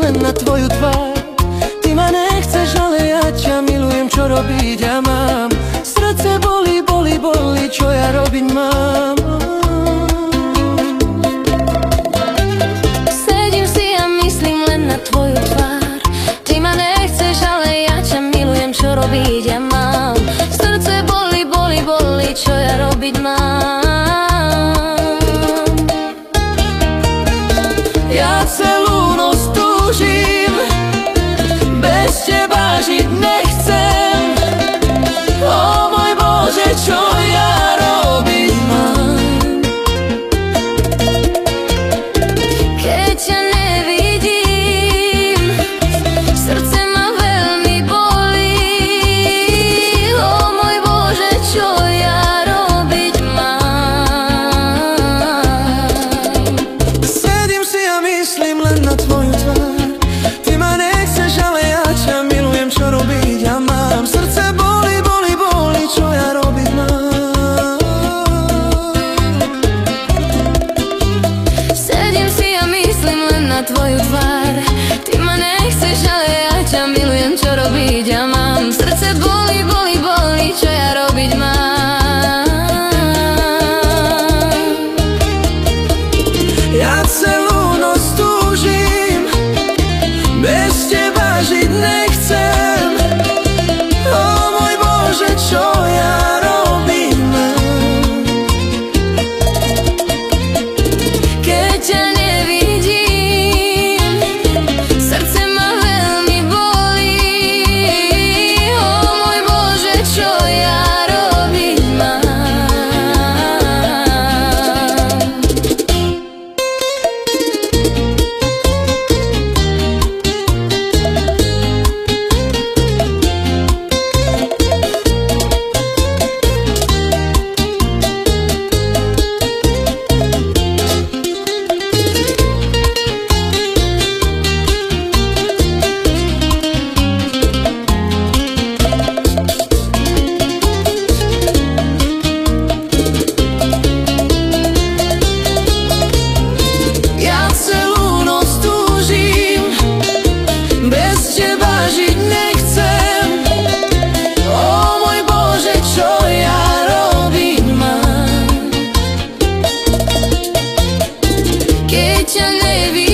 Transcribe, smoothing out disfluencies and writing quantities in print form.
len na tvoju tvár. Ty ma nechceš, ale ja ťa milujem, čo robiť ja mám. Srdce bolí, bolí, bolí, čo ja robiť mám. Sedím si a myslím len na tvoju tvár. Ty ma nechceš, ale ja ťa milujem, čo robiť ja mám. Srdce bolí, bolí, bolí, čo ja robiť mám. Ja celú noc túžim, bez teba žiť nechcem. O môj Bože, čo ja robiť mám? Keď ťa nevidím, srdce ma veľmi bolí. O môj Bože, čo ja robiť mám? Sedím si a myslím len na tvoju tvár. Ty ma nechceš, ale ja ťa milujem, čo robiť ja mám. Srdce bolí, bolí, bolí, čo ja robiť mám. Sedím si a myslím len na tvoju tvár. Ty ma nechceš, ale ja ťa milujem, čo robiť ja mám. Srdce bolí, bolí, bolí, čo ja robiť mám. Ja celú noc túžim, bez teba žiť nechcem. O môj Bože, čo ja robiť mám? Keď ťa nevidím, srdce ma veľmi bolí. O môj Bože, čo ja robiť mám? Ja celú noc túžim, bez teba žiť nechcem. O môj Bože, čo ja robiť mám? Keď ťa nevidím,